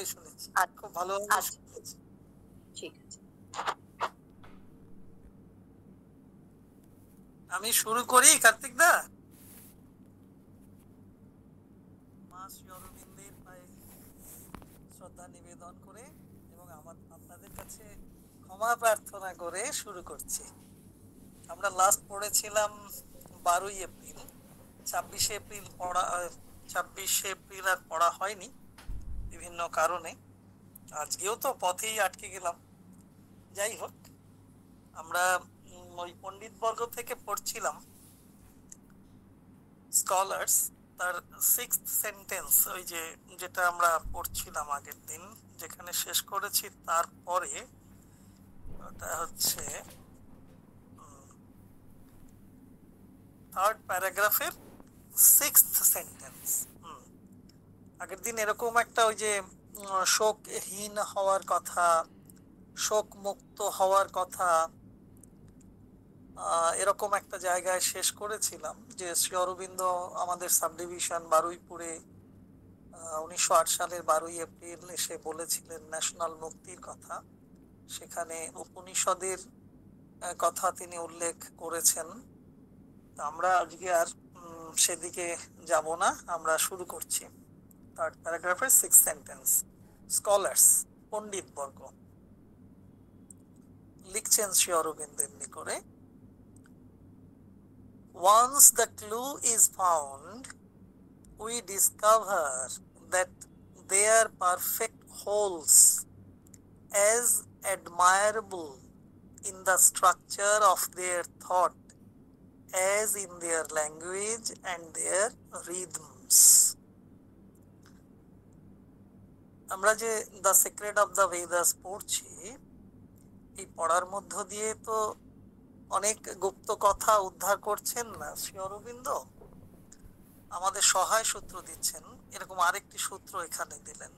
সবটাই শুনেছি, খুব ভালোভাবে শুনেছি। ঠিক আছে, আমি শুরু করি কার্তিক দা। মা শ্রী অরবিন্দের পায়ে শ্রদ্ধা নিবেদন করে এবং আপনাদের কাছে ক্ষমা প্রার্থনা করে শুরু করছি। আমরা লাস্ট পড়েছিলাম 12ই এপ্রিল। 26শে এপ্রিল পড়া 26শে এপ্রিল আর পড়া হয়নি বিভিন্ন কারণে। আজকেও তো পথেই আটকে গেলাম। যাই হোক, আমরা ওই পণ্ডিত বর্গ থেকে পড়ছিলাম স্কলার্স, তার 6th সেন্টেন্স, ওই যে যেটা আমরা পড়ছিলাম আগের দিন, যেখানে শেষ করেছি তারপরে ওটা হচ্ছে 3rd প্যারাগ্রাফের 6th সেন্টেন্স। আগের দিন এরকম একটা ওই যে শোকহীন হওয়ার কথা, শোক মুক্ত হওয়ার কথা, এরকম একটা জায়গায় শেষ করেছিলাম যে শ্রী অরবিন্দ আমাদের সাব ডিভিশন বারুইপুরে 1908 সালের 12ই এপ্রিল এসে বলেছিলেন ন্যাশনাল মুক্তির কথা। সেখানে উপনিষদের কথা তিনি উল্লেখ করেছেন। আমরা আজকে আর সেদিকে যাব না, আমরা শুরু করছি 3rd প্যারাগ্রাফের 6th সেন্টেন্স। স্কলার্স, পণ্ডিত বর্গ লিখছেন শ্রী অরবিন্দ এমনি করে, once the clue is found, we discover that they are perfect wholes, as admirable in the structure of their thought as in their language and their rhythms. আমরা যে the secret of the Vedas পড়ছি, এই পড়ার মধ্য দিয়ে তো অনেক গুপ্ত কথা উদ্ধার করছেন না শ্রী অরবিন্দ, আমাদের সহায় সূত্র দিচ্ছেন। এরকম আরেকটি সূত্র এখানে দিলেন।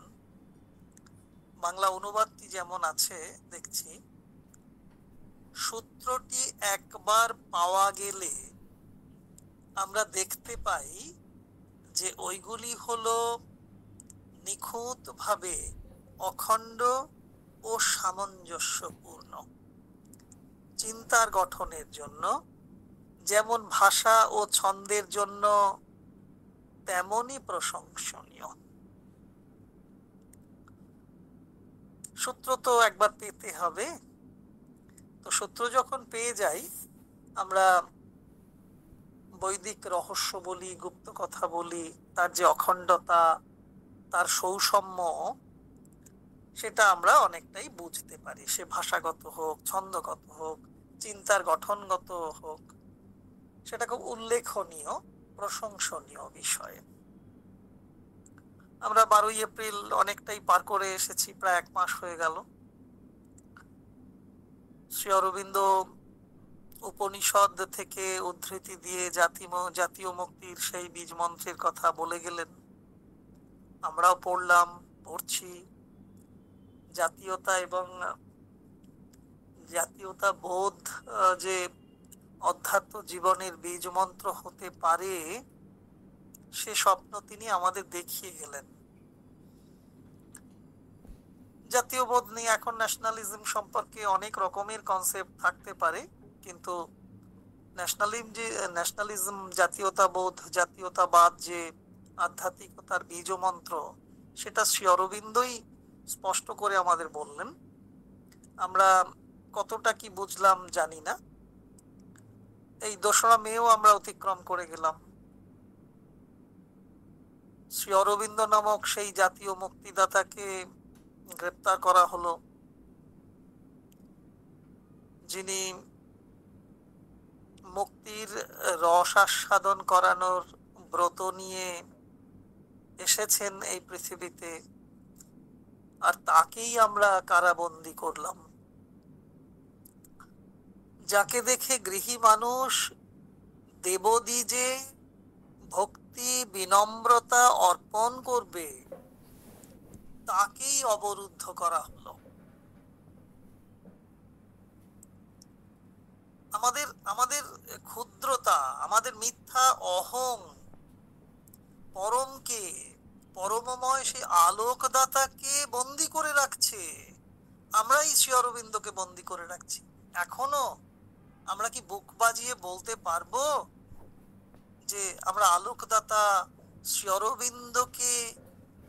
বাংলা অনুবাদটি যেমন আছে দেখছি, সূত্রটি একবার পাওয়া গেলে আমরা দেখতে পাই যে ওইগুলি হলো নিখুঁতভাবে অখণ্ড ও সামঞ্জস্যপূর্ণ। চিন্তার গঠনের জন্য যেমন ভাষা ও ছন্দের জন্য তেমনই প্রশংসনীয়। সূত্র তো একবার পেতে হবে, তো সূত্র যখন পেয়ে যাই, আমরা বৈদিক রহস্য বলি, গুপ্ত কথা বলি, তার যে অখণ্ডতা, তার সৌষম্য, সেটা আমরা অনেকটাই বুঝতে পারি। সে ভাষাগত হোক, ছন্দগত হোক, চিন্তার গঠনগত হোক, সেটা খুব উল্লেখনীয়, প্রশংসনীয় বিষয়। আমরা 12ই এপ্রিল অনেকটাই পার করে এসেছি, প্রায় 1 মাস হয়ে গেল। শ্রী অরবিন্দ উপনিষদ থেকে উদ্ধৃতি দিয়ে জাতীয় মুক্তির সেই বীজ মন্ত্রের কথা বলে গেলেন। আমরাও পড়লাম, পড়ছি। জাতীয়তা এবং জাতীয়তা বোধ যে অধ্যাত্ম জীবনের বীজ মন্ত্র হতে পারে, সে স্বপ্ন তিনি আমাদের দেখিয়ে গেলেন। জাতীয় বোধ নিয়ে এখন ন্যাশনালিজম সম্পর্কে অনেক রকমের কনসেপ্ট থাকতে পারে, কিন্তু ন্যাশনালিজম, জাতীয়তা বোধ, জাতীয়তাবাদ যে আধ্যাত্মিকতার বীজ মন্ত্র, সেটা শ্রী অরবিন্দই স্পষ্ট করে আমাদের বললেন। আমরা কতটা কি বুঝলাম জানি না। এই 2রা মেও আমরা অতিক্রম করে গেলাম। শ্রী অরবিন্দ নামক সেই জাতীয় মুক্তিদাতাকে গ্রেপ্তার করা হলো, যিনি মুক্তির রস আস্বাদন করানোর ব্রত নিয়ে এসেছেন এই পৃথিবীতে, আর তাকেই আমরা কারাবন্দী করলাম। যাকে দেখে গৃহী মানুষ দেবদ্বিজে ভক্তি বিনম্রতা অর্পণ করবে, তাকেই অবরুদ্ধ করা হলো। আমাদের ক্ষুদ্রতা, আমাদের মিথ্যা অহং পরমকে, পরমময় সেই আলোকদাতাকে অরবিন্দকে বন্দী করে রাখছি। এখনো আমরা কি বুক বাজিয়ে বলতে পারবো যে আমরা আলোকদাতা শ্রী অরবিন্দকে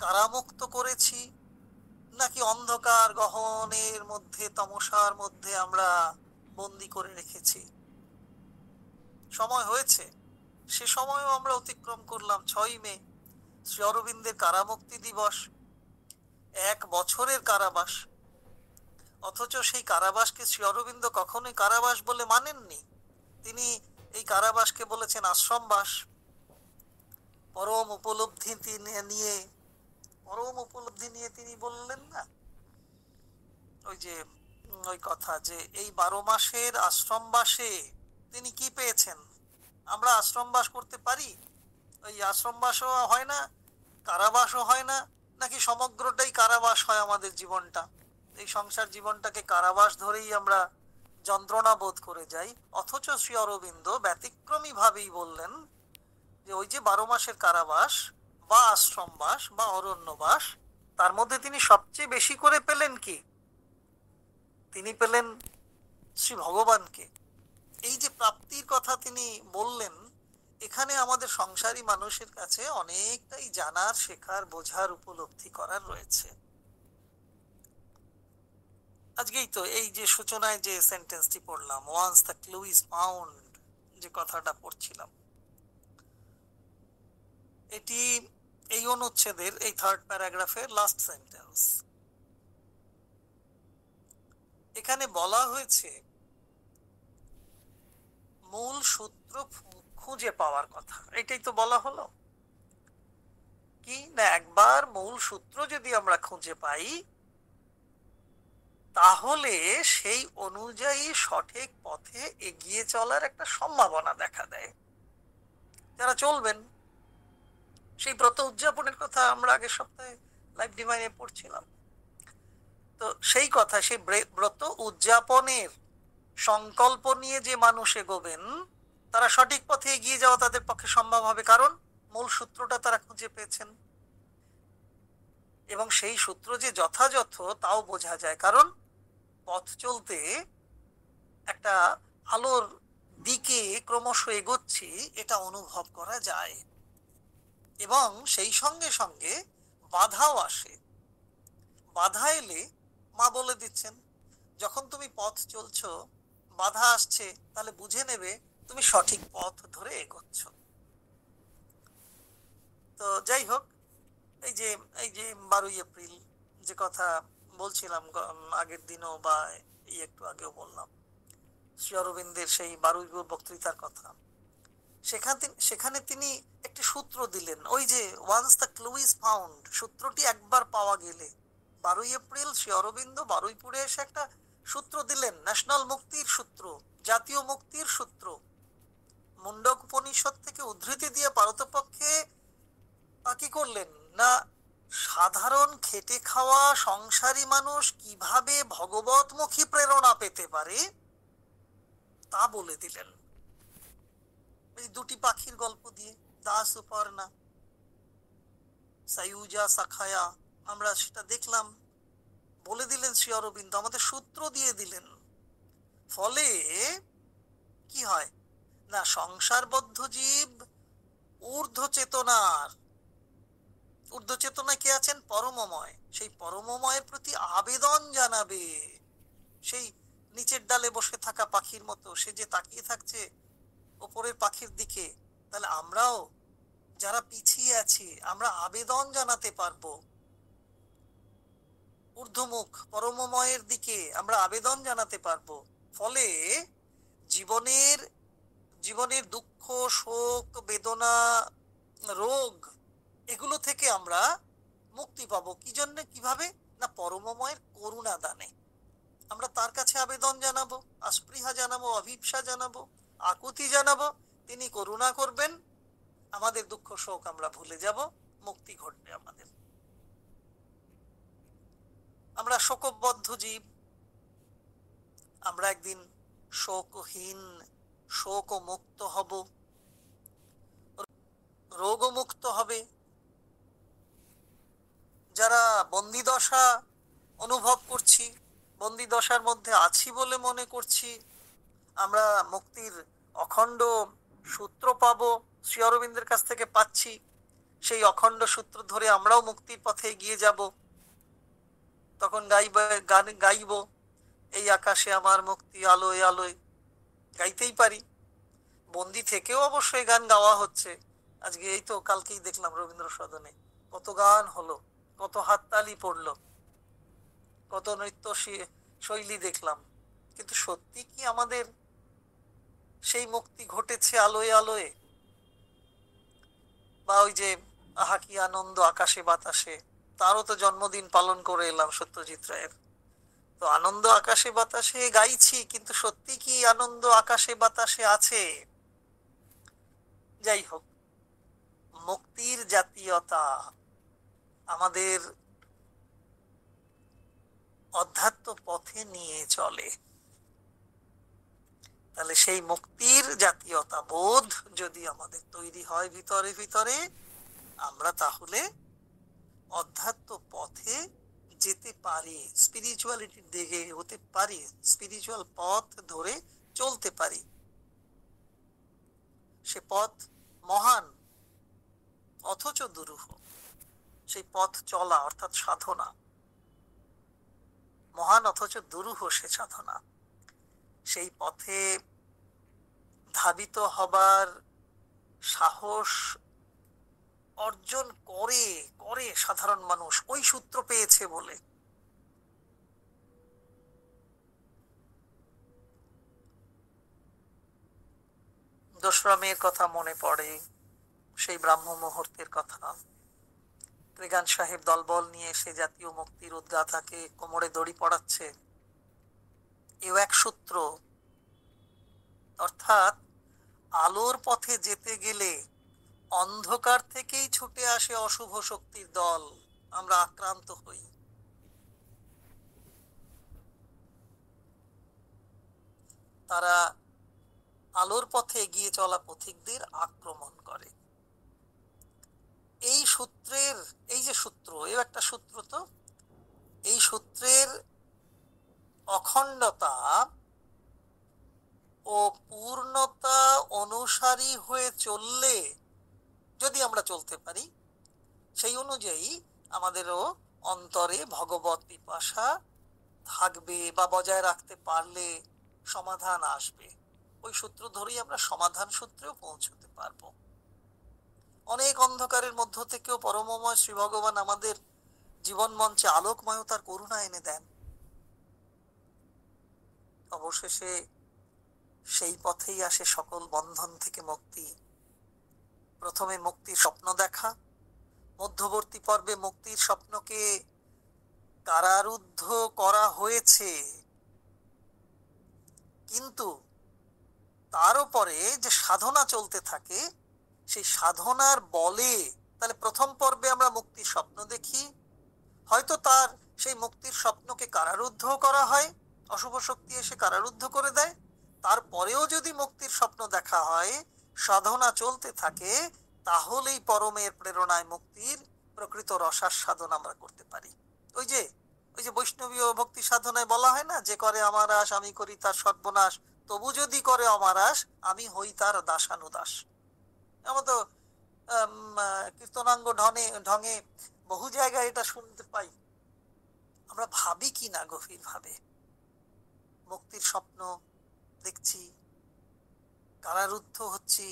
কারামুক্ত করেছি, নাকি অন্ধকার গহনের মধ্যে, তমসার মধ্যে আমরা বন্দী করে রেখেছি? সময় হয়েছে, সে সময়ও আমরা অতিক্রম করলাম। 6ই মে শ্রী অরবিন্দের কারামুক্তি দিবস, 1 বছরের কারাবাস। অথচ সেই কারাবাসকে শ্রী অরবিন্দ কখনোই কারাবাস বলে মানেননি। তিনি এই কারাবাসকে বলেছেন আশ্রমবাস। পরম উপলব্ধি নিয়ে তিনি বললেন না ওই কথা যে এই 12 মাসের আশ্রমবাসে তিনি কি পেয়েছেন? আমরা আশ্রমবাস করতে পারি? ওই আশ্রমবাসও হয় না, কারাবাসও হয় না, নাকি সমগ্রটাই কারাবাস হয় আমাদের জীবনটা? এই সংসার জীবনটাকে কারাবাস ধরেই আমরা যন্ত্রণা বোধ করে যাই। অথচ শ্রী অরবিন্দ ব্যতিক্রমী ভাবেই বললেন যে ওই যে 12 মাসের কারাবাস বা আশ্রমবাস বা অরণ্যবাস, তার মধ্যে তিনি সবচেয়ে বেশি করে পেলেন কি? তিনি পেলেন শ্রী ভগবানকে। এই যে প্রাপ্তির কথা তিনি বললেন, এখানে আমাদের সংসারী মানুষের কাছে অনেকটাই জানার, শেখার, বোঝার, উপলব্ধি করার রয়েছে। আজকেই তো এই যে সূচনায় যে সেন্টেন্সটি পড়লাম, once the clue is found, যে কথাটা পড়ছিলাম, এটি এই অনুচ্ছেদের এই 3rd প্যারাগ্রাফের লাস্ট সেন্টেন্স। এখানে বলা হয়েছে মূল সূত্র খুঁজে পাওয়ার কথা। এটাই তো বলা হলো কি না, একবার মূল সূত্র যদি আমরা খুঁজে পাই, তাহলে সেই অনুযায়ী সঠিক পথে এগিয়ে চলার একটা সম্ভাবনা দেখা দেয়। যারা চলবেন, সেই ব্রত উদযাপনের কথা আমরা আগের সপ্তাহে লাইভ ডিভাইনে পড়ছিলাম, তো সেই কথা, সেই ব্রত উদযাপনের সংকল্প নিয়ে যে মানুষ এগোবেন, তারা সঠিক পথে এগিয়ে যাওয়া তাদের পক্ষে সম্ভব হবে, কারণ মূল সূত্রটা তারা খুঁজে পেয়েছেন। এবং সেই সূত্র যে যথাযথ তাও বোঝা যায়, কারণ পথ চলতে একটা আলোর দিকে ক্রমশ এগোচ্ছি, এটা অনুভব করা যায়। এবং সেই সঙ্গে সঙ্গে বাধাও আসে। বাধা এলে মা বলে দিচ্ছেন, যখন তুমি পথ চলছো, বাধা আসছে, তাহলে বুঝে নেবে তুমি সঠিক পথ ধরে এগোচ্ছ। তো যাই হোক, এই যে 12ই এপ্রিল যে কথা বলছিলাম আগের দিনও, বা এই একটু আগেও বললাম, শ্রী অরবিন্দের সেই 12ই বক্তৃতার কথা, সেখানে তিনি একটি সূত্র দিলেন। ওই যে once the clue is found, সূত্রটি একবার পাওয়া গেলে, 12ই এপ্রিল শ্রী অরবিন্দ বারুইপুরে এসে একটা সূত্র দিলেন, ন্যাশনাল মুক্তির সূত্র, জাতীয় মুক্তির সূত্র। মুন্ডক উপনিষদ থেকে উদ্ধৃতি দিয়ে পারতপক্ষে কি করলেন না, সাধারণ খেটে খাওয়া সংসারী মানুষ কিভাবে ভগবতমুখী প্রেরণা পেতে পারে তা বলে দিলেন। এই 2টি পাখির গল্প দিয়ে, দাস উপর্ণা, সায়ুজা সাখায়া, আমরা সেটা দেখলাম। বলে দিলেন শ্রী অরবিন্দ, আমাদের সূত্র দিয়ে দিলেন। ফলে কি হয় না, সংসারবদ্ধ জীব ঊর্ধ্ব চেতনায় কে আছেন? পরমময়। সেই পরমময়ের প্রতি আবেদন জানাবে। সেই নিচের ডালে বসে থাকা পাখির মতো সে যে তাকিয়ে থাকছে ওপরের পাখির দিকে, তাহলে আমরাও যারা পিছিয়ে আছি, আমরা আবেদন জানাতে পারবো ঊর্ধ্বমুখ পরমময়ের দিকে, আমরা আবেদন জানাতে পারবো। ফলে জীবনের দুঃখ, শোক, বেদনা, রোগ, এগুলো থেকে আমরা মুক্তি পাবো। কি জন্য, কিভাবে না, পরমময়ের করুণা দানে। আমরা তার কাছে আবেদন জানাবো, আস্পৃহা জানাবো, অভিপ্সা জানাবো, আকুতি জানাবো, তিনি করুণা করবেন, আমাদের দুঃখ শোক আমরা ভুলে যাব, মুক্তি ঘটবে আমাদের। আমরা শোকবদ্ধ জীব, আমরা একদিন শোকহীন, শোক মুক্ত হব, রোগ মুক্ত হবে। যারা বন্দিদশা অনুভব করছি, বন্দি দশার মধ্যে আছি বলে মনে করছি আমরা মুক্তির অখণ্ড সূত্র পাবো, শ্রী অরবিন্দের কাছ থেকে পাচ্ছি, সেই অখণ্ড সূত্র ধরে আমরাও মুক্তির পথে এগিয়ে যাব। তখন গান গাইব, এই আকাশে আমার মুক্তি আলোয় আলোয়, গাইতেই পারি। বন্দি থেকেও অবশ্যই গান গাওয়া হচ্ছে। আজকে এই তো কালকেই দেখলাম রবীন্দ্র সদনে কত গান হলো, কত হাততালি পড়লো, কত নৃত্য শৈলী দেখলাম। কিন্তু সত্যি কি আমাদের সেই মুক্তি ঘটেছে আলোয় আলোয়? বা ওই যে আহা কি আনন্দ আকাশে বাতাসে, তারও তো জন্মদিন পালন করে এলাম সত্যজিৎ রায়ের। তো আনন্দ আকাশে বাতাসে গাইছি, কিন্তু সত্যি কি আনন্দ আকাশে বাতাসে আছে? যাই হোক, মুক্তির জাতীয়তা আমাদের অধ্যাত্ম পথে নিয়ে চলে। তাহলে সেই মুক্তির জাতীয়তা বোধ যদি আমাদের তৈরি হয় ভিতরে ভিতরে, আমরা তাহলে অধ্যাত্ম পথে যেতে পারি, স্পিরিচুয়ালিটির দিকে হতে পারি, স্পিরিচুয়াল পথ ধরে চলতে পারি। সে পথ মহান অথচ দুরূহ। সেই পথ চলা অর্থাৎ সাধনা মহান অথচ দুরূহ, সে সাধনা। সেই পথে ধাবিত হবার সাহস অর্জন করে করে সাধারণ মানুষ ওই সূত্র পেয়েছে বলে। দোসরা মেয়ের কথা মনে পড়ে, সেই ব্রাহ্ম মুহূর্তের কথা। ত্রিগান সাহেব দলবল নিয়ে সে জাতীয় মুক্তির উদ্গাথাকে কোমরে দড়ি পড়াচ্ছে, এও এক সূত্র। অর্থাৎ আলোর পথে যেতে গেলে অন্ধকার থেকেই ছুটে আসে অশুভ শক্তির দল, আমরা আক্রান্ত হই। তারা আলোর পথে এগিয়ে চলা পথিকদের আক্রমণ করে। এই সূত্রের, এই যে সূত্র, এও একটা সূত্র, তো এই সূত্রের অখণ্ডতা ও পূর্ণতা অনুসারী হয়ে চললে, যদি আমরা চলতে পারি, সেই অনুযায়ী আমাদেরও অন্তরে ভগবত পিপাসা থাকবে, বা বজায় রাখতে পারলে সমাধান আসবে। ওই সূত্র ধরেই আমরা সমাধান সূত্রেও পৌঁছতে পারবো। অনেক অন্ধকারের মধ্য থেকেও পরমময় শ্রী ভগবান আমাদের জীবন মঞ্চে আলোকময়তার করুণা এনে দেন। অবশেষে সেই পথেই আসে সকল বন্ধন থেকে মুক্তি। প্রথমে মুক্তির স্বপ্ন দেখা, মধ্যবর্তী পর্বে মুক্তির স্বপ্নকে কারারুদ্ধ করা হয়েছে, কিন্তু তার উপরে যে সাধনা চলতে থাকে, সেই সাধনার বলে, তাহলে প্রথম পর্বে আমরা মুক্তির স্বপ্ন দেখি, হয়তো তার সেই মুক্তির স্বপ্নকে কারারুদ্ধ করা হয়, অশুভ শক্তি এসে কারারুদ্ধ করে দেয়। তারপরেও যদি মুক্তির স্বপ্ন দেখা হয়, সাধনা চলতে থাকে, তাহলেই পরমের প্রেরণায় মুক্তির প্রকৃত রসাস্বাদন আমরা করতে পারি। ওই যে বৈষ্ণবীয় ভক্তি সাধনায় বলা হয় না, যে করে আমার আশ আমি করি তার সর্বনাশ, তবু যদি করে আমার আশ আমি হই তার দাসানুদাস। এমন তো কীর্তনাঙ্গ ঢঙে বহু জায়গায় এটা শুনতে পাই। আমরা ভাবি কি না গভীর ভাবে, মুক্তির স্বপ্ন দেখছি, কারারুদ্ধ হচ্ছি,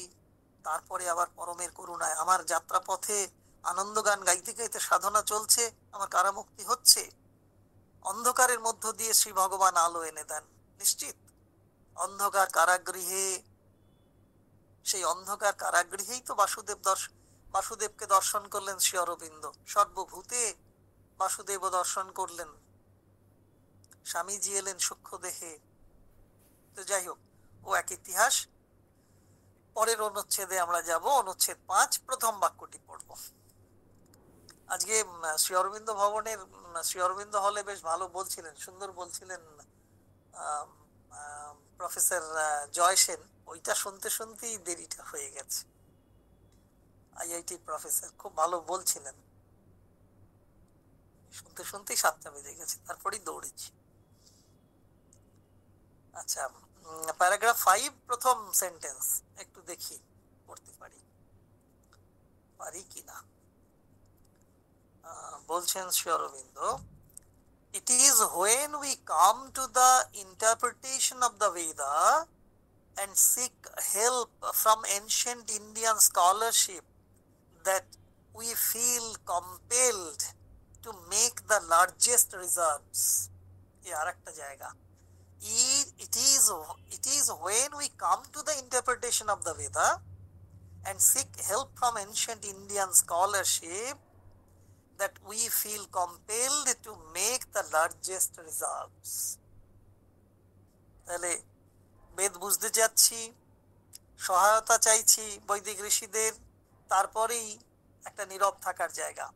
তারপরে আবার পরমের করুণায় আমার যাত্রা পথে আনন্দ গান গাইতে গাইতে সাধনা চলছে, আমার কারামুক্তি হচ্ছে। অন্ধকারের মধ্য দিয়ে শ্রী ভগবান আলো এনে দেন নিশ্চিত। অন্ধকার কারাগৃহে, সেই অন্ধকার কারাগৃহেই তো বাসুদেবকে দর্শন করলেন শ্রী অরবিন্দ, সর্বভূতে বাসুদেব দর্শন করলেন, স্বামীজি এলেন সূক্ষ্ম দেহে। তো যাই হোক, ও এক ইতিহাস। পরের অনুচ্ছেদে আমরা যাব, অনুচ্ছেদ 5, প্রথম বাক্যটি পড়ব। আজকে শ্রী অরবিন্দ ভবনের, শ্রী অরবিন্দ হলে বেশ ভালো বলছিলেন, সুন্দর বলছিলেন প্রফেসর জয় সেন। ওইটা শুনতে শুনতেই দেরিটা হয়ে গেছে। আইআইটি প্রফেসর খুব ভালো বলছিলেন, শুনতে শুনতেই 7টা বেজে গেছে, তারপরেই দৌড়েছি। আচ্ছা, প্যারাগ্রাফ 5 প্রথম সেন্টেন্স একটু দেখি পড়তে পারি কিনা। বলছেন Shri Aurobindo, it is when we come to the interpretation of the Veda and seek help from ancient Indian scholarship that we feel compelled to make the largest reserves. এই আরেকটা জায়গা, it is when we come to the interpretation of the Veda and seek help from ancient Indian scholarship that we feel compelled to make the largest reserves. তাহলে বেদ বুঝতে যাচ্ছি, সহায়তা চাইছি বৈদিক ঋষিদের, তারপরেই একটা নীরব থাকার জায়গা।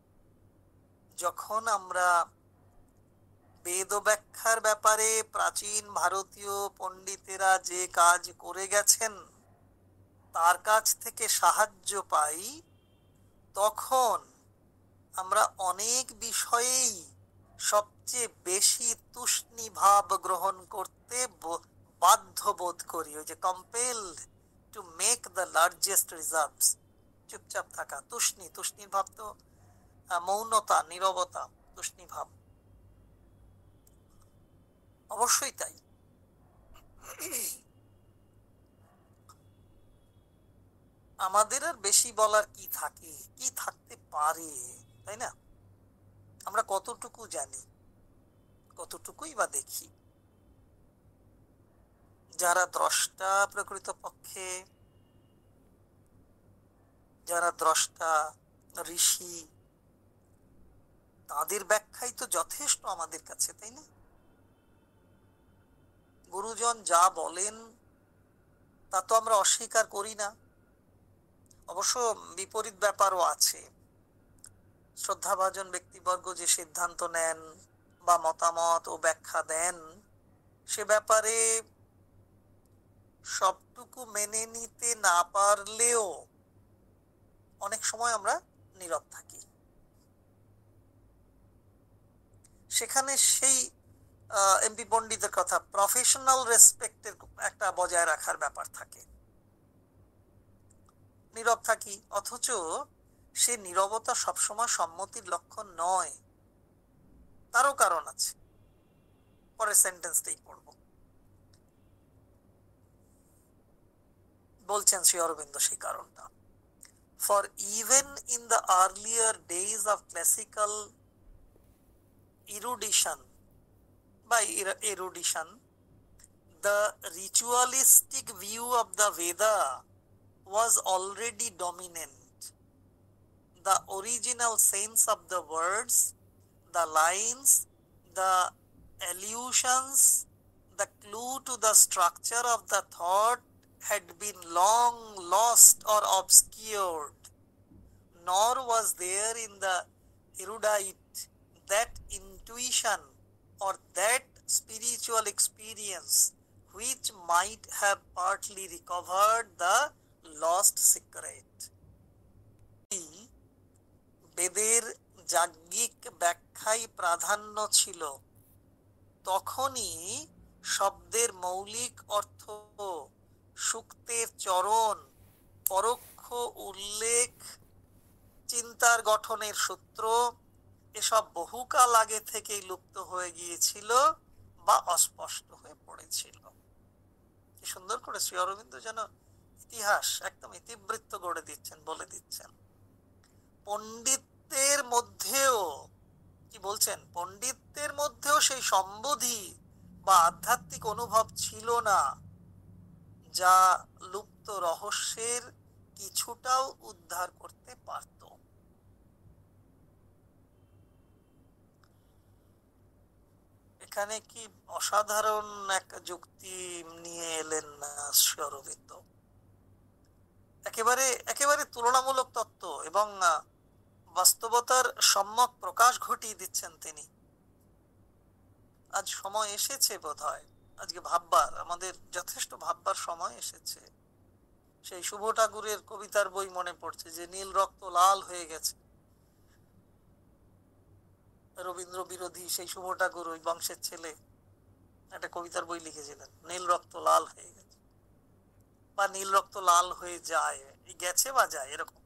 যখন আমরা বেদ ব্যাখ্যার ব্যাপারে প্রাচীন ভারতীয় পণ্ডিতেরা যে কাজ করে গেছেন তার কাছ থেকে সাহায্য পাই, তখন আমরা অনেক বিষয়েই সবচেয়ে বেশি তুষ্ণী ভাব গ্রহণ করতে বাধ্য বোধ করি। ওই যে compelled to make the largest reserves, চুপচাপ থাকা, তুষ্ণীর ভাব তো মৌনতা, নীরবতা, তুষ্ণী ভাব, অবশ্যই তাই। আমাদের আর বেশি বলার কি থাকে, কি থাকতে পারে, তাই না? আমরা কতটুকু জানি, কতটুকুই বা দেখি। যারা দ্রষ্টা, প্রকৃত পক্ষে যারা দ্রষ্টা ঋষি, তাদের ব্যাখ্যাই তো যথেষ্ট আমাদের কাছে, তাই না? গুরুজন যা বলেন তা তো আমরা অস্বীকার করি না। অবশ্য বিপরীত ব্যাপারও আছে। শ্রদ্ধাভাজন ব্যক্তিবর্গ যে সিদ্ধান্ত নেন বা মতামত ও ব্যাখ্যা দেন, সে ব্যাপারে সবটুকু মেনে নিতে না পারলেও অনেক সময় আমরা নীরব থাকি। সেখানে সেই এমপি পণ্ডিতের কথা, প্রফেশনাল রেসপেক্টের একটা বজায় রাখার ব্যাপার থাকে। নীরব থাকি, অথচ সে নীরবতা সবসময় সম্মতির লক্ষণ নয়, তারও কারণ আছে। পরের সেন্টেন্সটাই পড়ব। বলছেন শ্রী অরবিন্দ সেই কারণটা। For even in the earlier days of classical erudition, the ritualistic view of the Veda was already dominant. The original sense of the words, the lines, the allusions, the clue to the structure of the thought had been long lost or obscured, nor was there in the erudite that intuition or that spiritual experience which might have partly recovered the lost secret. বেদের যাজ্ঞিক ব্যাখ্যায় প্রাধান্য ছিল, তখনই শব্দের মৌলিক অর্থ, সূক্তের চরণ, পরোক্ষ উল্লেখ, চিন্তার গঠনের সূত্র, এসব বহুকাল আগে থেকেই লুপ্ত হয়ে গিয়েছিল বা অস্পষ্ট হয়ে পড়েছিল। কি সুন্দর করে শ্রী অরবিন্দ যেন ইতিহাস একদম ইতিবৃত্ত গড়ে দিচ্ছেন, বলে দিচ্ছেন। পণ্ডিতদের মধ্যেও কি বলছেন, পণ্ডিতদের মধ্যেও সেই সম্বোধি বা আধ্যাত্মিক অনুভব ছিল না, যা লুপ্ত রহস্যের কিছুটাও উদ্ধার করতে পারত। এখানে কি অসাধারণ এক যুক্তি নিয়ে এলেন না শ্রী অরবিন্দ। একেবারে তুলনামূলক তত্ত্ব এবং বাস্তবতার সম্যক প্রকাশ ঘটিয়ে দিচ্ছেন তিনি। আজ সময় এসেছে বোধহয়, আজকে ভাববার, আমাদের যথেষ্ট ভাববার সময় এসেছে। সেই শুভ ঠাকুরের কবিতার বই মনে পড়ছে, যে নীল রক্ত লাল হয়ে গেছে। রবীন্দ্র বিরোধী সেই শুভ ঠাকুর, ওই বংশের ছেলে, একটা কবিতার বই লিখেছিলেন, নীল রক্ত লাল হয়ে গেছে বা নীল রক্ত লাল হয়ে যায়, গেছে বা যায় এরকম।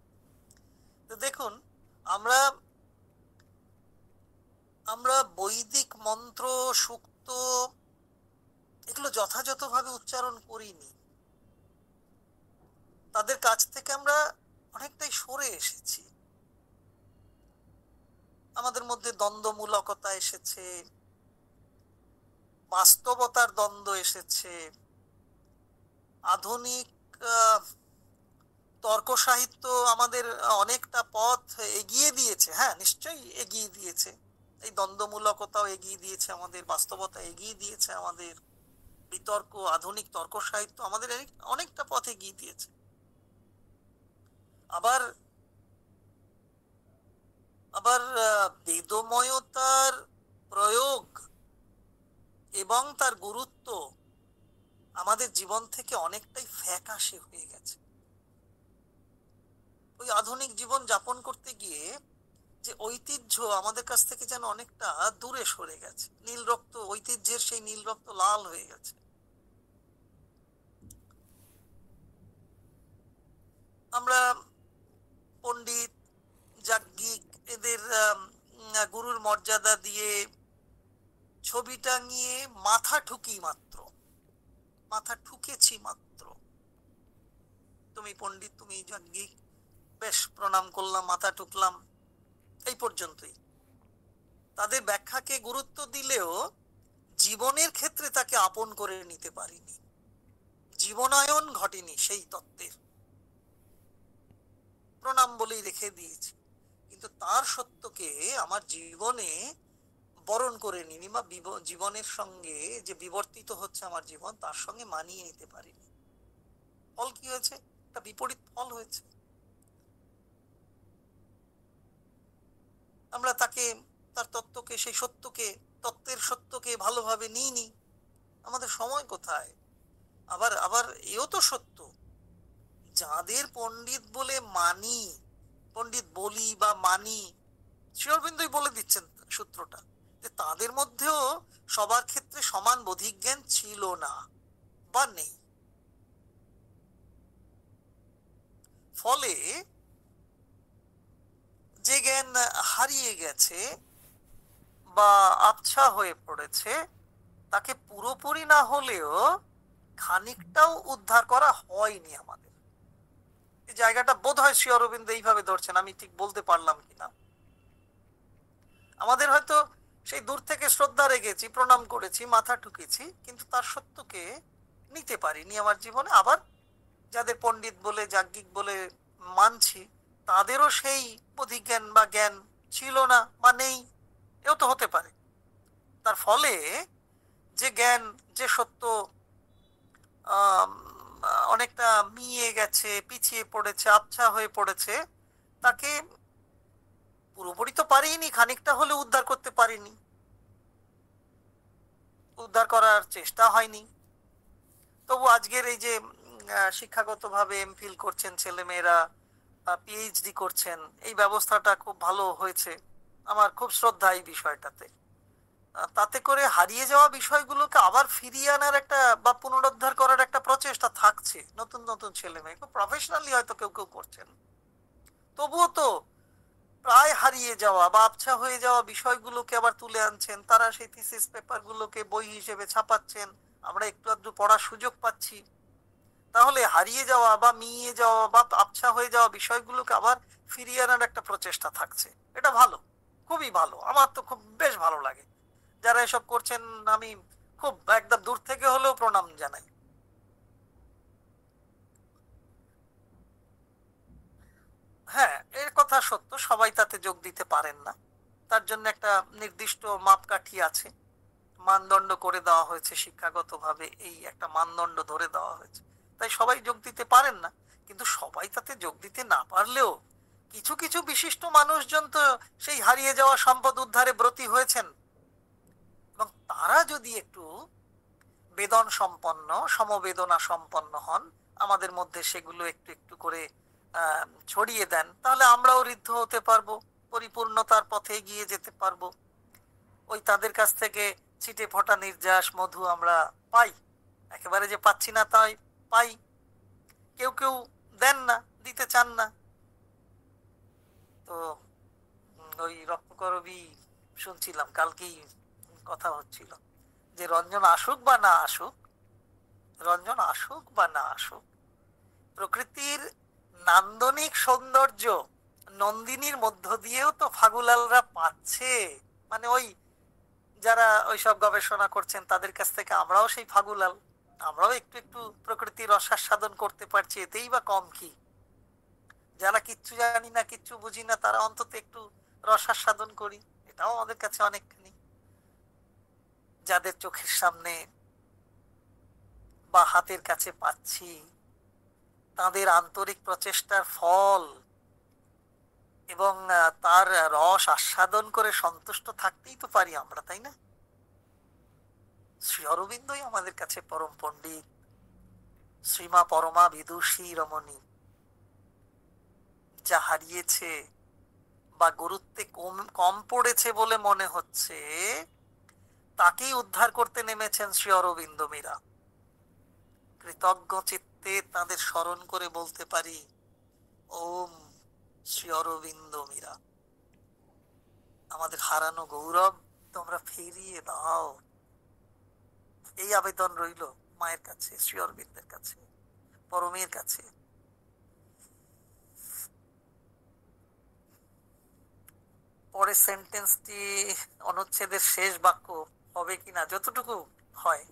তো দেখুন, আমরা আমরা বৈদিক মন্ত্র, সূক্ত, এগুলো যথাযথভাবে উচ্চারণ করিনি। তাদের কাছ থেকে আমরা অনেকটাই সরে এসেছি। আমাদের মধ্যে দ্বন্দ্বমূলকতা এসেছে, বাস্তবতার দ্বন্দ্ব এসেছে, আধুনিক তর্ক সাহিত্য আমাদের অনেকটা পথ এগিয়ে দিয়েছে। হ্যাঁ, নিশ্চয়ই এগিয়ে দিয়েছে। এই দ্বন্দ্বমূলকতাও এগিয়ে দিয়েছে আমাদের, বাস্তবতা এগিয়ে দিয়েছে আমাদের, বিতর্ক, আধুনিক তর্ক সাহিত্য আমাদের অনেকটা পথ এগিয়ে দিয়েছে। আবার আবার বেদময়তার প্রয়োগ এবং তার গুরুত্ব আমাদের জীবন থেকে অনেকটাই ফ্যাকাশে হয়ে গেছে। ওই আধুনিক জীবন যাপন করতে গিয়ে যে ঐতিহ্য আমাদের কাছ থেকে যেন অনেকটা দূরে সরে গেছে। নীল রক্ত, ঐতিহ্যের সেই নীল রক্ত লাল হয়ে গেছে। আমরা পণ্ডিত, যাজ্ঞিক এদের গুরুর মর্যাদা দিয়ে ছবি টাঙিয়ে মাথা ঠুকি মাত্র, মাথা ঠুকেছি মাত্র। তুমি পণ্ডিত, তুমি যাজ্ঞিক, বেশ প্রণাম করলাম, মাথা ঠুকলাম, এই পর্যন্তই। তাদের ব্যাখ্যাকে গুরুত্ব দিলেও জীবনের ক্ষেত্রে তাকে আপন করে নিতে পারিনি, জীবনায়ন ঘটেনি সেই তত্ত্বের। প্রণাম বলেই রেখে দিয়েছি, কিন্তু তার সত্যকে আমার জীবনে বরণ করে নিনি, বা জীবনের সঙ্গে যে বিবর্তিত হচ্ছে আমার জীবন, তার সঙ্গে মানিয়ে নিতে পারিনি। ফল কি হয়েছে? একটা বিপরীত ফল হয়েছে। আমরা তাকে, তার তত্ত্বকে, সেই সত্যকে, তত্ত্বের সত্যকে ভালোভাবে নিইনি। আমাদের সময় কোথায়? আবার আবার এও তো সত্য, যাদের পণ্ডিত বলে মানি, পণ্ডিত বলি বা মানি, শ্রী অরবিন্দই বলে দিচ্ছেন সূত্রটা, যে তাদের মধ্যেও সবার ক্ষেত্রে সমান বোধিজ্ঞান ছিল না বা নেই। ফলে যে জ্ঞান হারিয়ে গেছে বা আবছা হয়ে পড়েছে, তাকে পুরোপুরি না হলেও খানিকটাও উদ্ধার করা হয়নি আমাদের। এই জায়গাটা বোধ হয় শ্রী অরবিন্দ এইভাবে ধরছেন, আমি ঠিক বলতে পারলাম কিনা। আমাদের হয়তো সেই দূর থেকে শ্রদ্ধা রেখেছি, প্রণাম করেছি, মাথা ঠুকেছি, কিন্তু তার সত্যকে নিতে পারিনি আমার জীবনে। আবার যাদের পণ্ডিত বলে, যাজ্ঞিক বলে মানছি, তাদেরও সেই বোধিজ্ঞান বা জ্ঞান ছিল না বা নেই, এও তো হতে পারে। তার ফলে যে জ্ঞান, যে সত্য অনেকটা মিয়ে গেছে, পিছিয়ে পড়েছে, আবছা হয়ে পড়েছে, তাকে পুরোপুরি তো পারিনি, খানিকটা হলে উদ্ধার করতে পারিনি, উদ্ধার করার চেষ্টা হয়নি। তবু আজকের এই যে শিক্ষাগতভাবে এমফিল করছেন ছেলেমেয়েরা, পিএইচডি করছেন, এই ব্যবস্থাটা খুব ভালো হয়েছে, আমার খুব শ্রদ্ধা এই বিষয়টাতে। তাতে করে হারিয়ে যাওয়া বিষয়গুলোকে আবার ফিরিয়ে আনার একটা বা পুনরুদ্ধার করার একটা প্রচেষ্টা থাকছে। নতুন নতুন ছেলে মেয়ে খুব প্রফেশনালি হয়তো কেউ কেউ করছেন, তবুও তো প্রায় হারিয়ে যাওয়া বা আবছা হয়ে যাওয়া বিষয়গুলোকে আবার তুলে আনছেন। তারা সেই থিসিস পেপার গুলোকে বই হিসেবে ছাপাচ্ছেন, আমরা একটু আধটু পড়ার সুযোগ পাচ্ছি। তাহলে হারিয়ে যাওয়া বা মিইয়ে যাওয়া বা আবছা হয়ে যাওয়া বিষয়গুলোকে আবার ফিরিয়ে আনার একটা প্রচেষ্টা থাকছে। এটা ভালো, খুবই ভালো, আমার তো খুব বেশ ভালো লাগে। যারা এসব করছেন আমি খুব একদম দূর থেকে হলেও প্রণাম জানাই। হ্যাঁ, এর কথা সত্য, সবাই তাতে যোগ দিতে পারেন না। তার জন্য একটা নির্দিষ্ট মাপকাঠি আছে, মানদণ্ড করে দেওয়া হয়েছে শিক্ষাগতভাবে, এই একটা মানদণ্ড ধরে দেওয়া হয়েছে, তাই সবাই যোগ দিতে পারেন না। কিন্তু সবাই তাতে যোগ দিতে না পারলেও কিছু কিছু বিশিষ্ট মানুষজন তো সেই হারিয়ে যাওয়া সম্পদ উদ্ধারে ব্রতী হয়েছেন, এবং তারা যদি একটু বেদন সম্পন্ন, সমবেদনা সম্পন্ন হন, আমাদের মধ্যে সেগুলো একটু একটু করে ছড়িয়ে দেন, তাহলে আমরাও ঋদ্ধ হতে পারবো, পরিপূর্ণতার পথে এগিয়ে যেতে পারবো। ওই তাদের কাছ থেকে ছিটে ফোটা নির্যাস মধু আমরা পাই, একেবারে যে পাচ্ছি না তাই পাই। কেউ কেউ দেন না, দিতে চান না। তো ওই রত্নকরবী শুনছিলাম কালকেই কথা হচ্ছিল যে রঞ্জন আসুক বা না আসুক, রঞ্জন আসুক বা না আসুক, প্রকৃতির নান্দনিক সৌন্দর্য নন্দিনীর মধ্য দিয়েও তো ফাগুলালরা পাচ্ছে। মানে ওই যারা ওইসব গবেষণা করছেন তাদের কাছ থেকে আমরাও সেই ফাগুলাল, আমরাও একটু একটু প্রকৃতির রসাস্বাদন করতে পারছি, এতেই বা কম কি? যারা কিচ্ছু জানি না, কিচ্ছু বুঝি না, তারা অন্তত একটু রসাস্বাদন করি, এটাও আমাদের কাছে অনেকখানি। যাদের চোখের সামনে বা হাতের কাছে পাচ্ছি, তাদের আন্তরিক প্রচেষ্টার ফল এবং তার রস আস্বাদন করে সন্তুষ্ট থাকতেই তো পারি আমরা, তাই না? শ্রী অরবিন্দই আমাদের কাছে পরম পণ্ডিত, শ্রীমা পরমা বিদুষী রমণী। যা হারিয়েছে বা গুরুত্বে কম কম পড়েছে বলে মনে হচ্ছে, তাকেই উদ্ধার করতে নেমেছেন শ্রী অরবিন্দ মীরা। কৃতজ্ঞ চিত্তে তাদের স্মরণ করে বলতে পারি, ওম শ্রী অরবিন্দ মীরা, আমাদের হারানো গৌরব তোমরা ফিরিয়ে দাও। এই আবেদন রইল মায়ের কাছে, শ্রী অরবিন্দের কাছে, পরমের কাছে। পরের সেন্টেন্সটি অনুচ্ছেদের শেষ বাক্য হবে কিনা, যতটুকু হয়।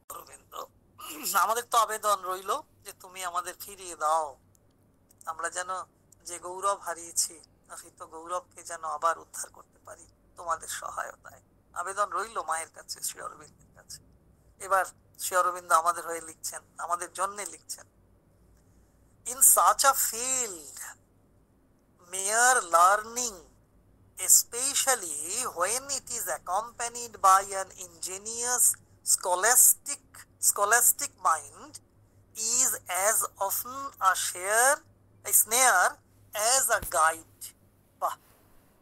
অরবিন্দ, আমাদের তো আবেদন রইল যে তুমি আমাদের ফিরিয়ে দাও, আমরা যেন যে গৌরব হারিয়েছি সেই তো গৌরবকে যেন আবার উদ্ধার করতে পারি তোমাদের সহায়তায়। আবেদন রইল মায়ের কাছে, শ্রী অরবিন্দের কাছে। এবার শ্রী অরবিন্দ আমাদের হয়ে লিখছেন, আমাদের জন্য লিখছেন। In such a field mere learning, especially when it is accompanied by an ingenious scholastic mind, is as often a snare as a guide.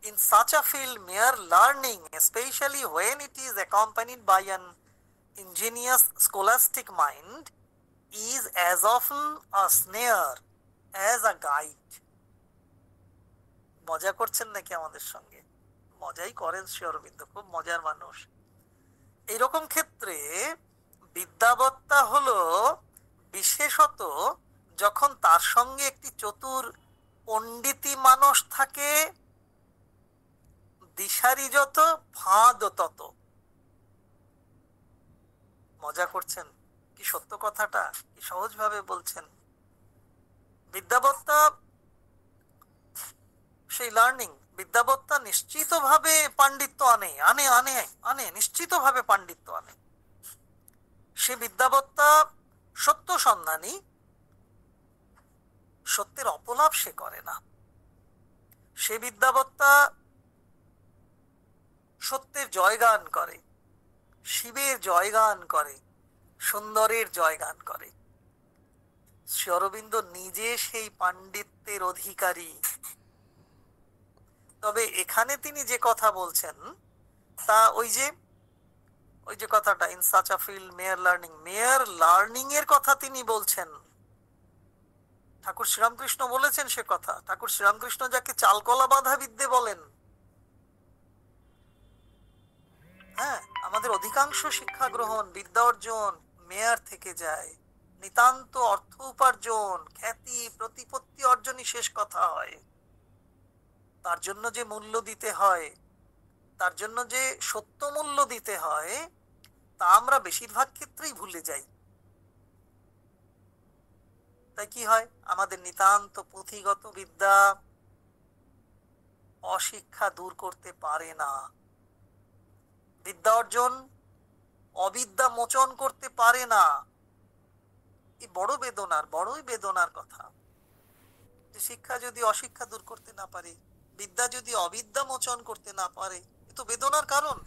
In such a field, mere learning, especially when it is accompanied by an ingenious scholastic mind, is as often a snare as a guide. মজা করছেন নাকি আমাদের সঙ্গে? মজাই করেন শ্রী অরবিন্দ, খুব মজার মানুষ। এইরকম ক্ষেত্রে বিদ্যাবত্তা হলো বিশেষত যখন তার সঙ্গে একটি চতুর পণ্ডিতি মানুষ থাকে, দিশারি যত ফাঁদ তত। মজা করছেন কি সত্য কথাটা, কি সহজ ভাবে বলছেন। বিদ্যাবত্তা সেই লার্নিং, বিদ্যাবত্তা নিশ্চিত ভাবে পাণ্ডিত্য আনে আনে আনে আনে নিশ্চিত ভাবে পাণ্ডিত্য আনে। সে বিদ্যাবত্তা সত্য সন্ধানী, সত্যের অপলাপ সে করে না। সে বিদ্যাবত্তা সত্যের জয়গান করে, শিবের জয়গান করে, সুন্দরের জয়গান করে। শ্রী অরবিন্দ নিজে সেই পাণ্ডিত্যের অধিকারী। তবে এখানে তিনি যে কথা বলছেন তা ওই যে কথাটা, in such a field mere learning এর কথা তিনি বলছেন। ঠাকুর শ্রীরামকৃষ্ণ বলেছেন সে কথা। ঠাকুর শ্রীরামকৃষ্ণ যাকে চালকলা বাঁধা বিদ্যে বলেন। হ্যাঁ, আমাদের অধিকাংশ শিক্ষা গ্রহণ, বিদ্যা অর্জন মেয়ার থেকে যায়। নিতান্ত অর্থ উপার্জন, খ্যাতি প্রতিপত্তি অর্জনই শেষ কথা হয়। তার জন্য যে মূল্য দিতে হয়, তার জন্য যে সত্য মূল্য দিতে হয়, তা আমরা বেশিরভাগ ক্ষেত্রেই ভুলে যাই। তাই কি হয়, আমাদের নিতান্ত পুঁথিগত বিদ্যা অশিক্ষা দূর করতে পারে না। বিদ্যা অর্জন অবিদ্যা মোচন করতে পারে না। এই বড়ই বেদনার কথা যে শিক্ষা যদি অশিক্ষা দূর করতে না পারে, বিদ্যা যদি অবিদ্যা মোচন করতে না পারে, এ তো বেদনার কারণ।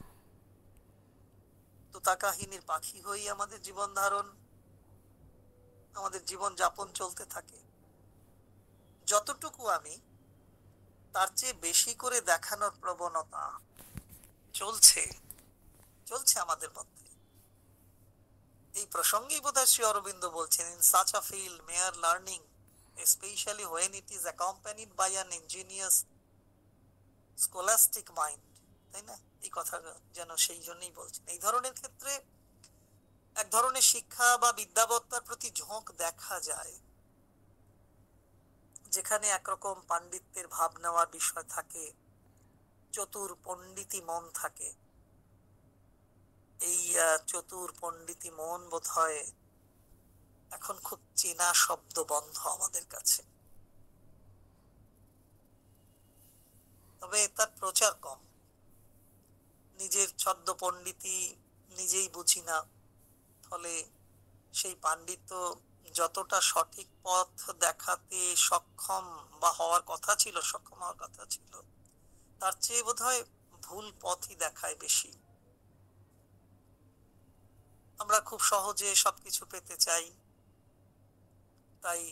তুতাকাহিনীর পাখি হয়েই আমাদের জীবন ধারণ, আমাদের জীবন যাপন চলতে থাকে। যতটুকু আমি, তার চেয়ে বেশি করে দেখানোর প্রবণতা চলছে আমাদের আমাদের মধ্যে। এই প্রসঙ্গেই বোধহয় শ্রী অরবিন্দ বলছেন, in such a field mere learning, especially when it is accompanied by an ingenious scholastic mind, তাই না? এই কথা যেন সেই জন্যই বলছেন। এই ধরনের ক্ষেত্রে এক ধরনের শিক্ষা বা বিদ্যাবত্তার প্রতি ঝোঁক দেখা যায়, যেখানে একরকম পাণ্ডিত্যের ভাব নেওয়ার বিষয় থাকে, চতুর পণ্ডিতি মন থাকে। এই চতুর পণ্ডিতি মন বোধ হয় এখন খুব চেনা শব্দ বন্ধ আমাদের কাছে, তবে তার প্রচার কম। নিজের ছদ্ম পণ্ডিতি নিজেই বুঝি না, ফলে সেই পাণ্ডিত্য যতটা সঠিক পথ দেখাতে সক্ষম বা হওয়ার কথা ছিল, সক্ষম হওয়ার কথা ছিল, তার চেয়ে বোধহয় ভুল পথই দেখায় বেশি। আমরা খুব সহজে সবকিছু পেতে চাই, তাই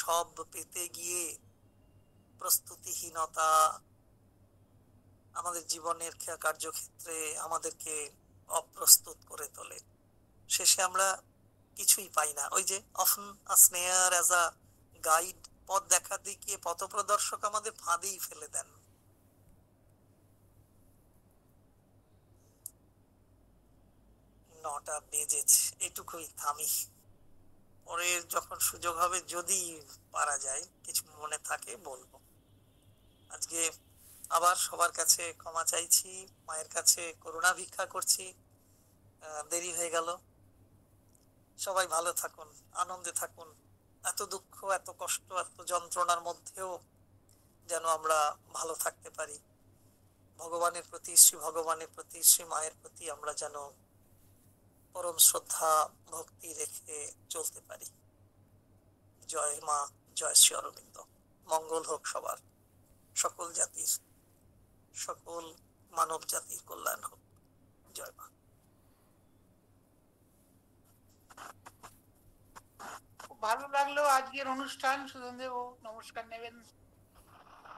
সব পেতে গিয়ে প্রস্তুতিহীনতা আমাদের জীবনের কার্যক্ষেত্রে আমাদেরকে অপ্রস্তুত করে তোলে। শেষে আমরা কিছুই পাই না। ওই যে অফন আ স্নেয়ার অ্যাজ আ গাইড, পথ দেখাতে গিয়ে পথপ্রদর্শক আমাদের ফাঁদেই ফেলে দেন। 9টা বেজেছে, এটুকুই থামি। পরে যখন সুযোগ হবে, যদি পারা যায়, কিছু মনে থাকে বলবো। আজকে আবার সবার কাছে ক্ষমা চাইছি, মায়ের কাছে করুণা ভিক্ষা করছি, দেরি হয়ে গেল। সবাই ভালো থাকুন, আনন্দে থাকুন। এত দুঃখ, এত কষ্ট, এত যন্ত্রণার মধ্যেও যেন আমরা ভালো থাকতে পারি। ভগবানের প্রতি, শ্রী ভগবানের প্রতি, শ্রী মায়ের প্রতি আমরা যেন পরম শ্রদ্ধা ভক্তি রেখে চলতে পারি। জয় মা, জয় শ্রী অরবিন্দ। মঙ্গল হোক সবার, সকল জাতির, সকল মানব জাতির কল্যাণ হোক। জয় মা। খুব ভালো লাগলো আজকের অনুষ্ঠান। সুধনদেব নমস্কার নেবেন।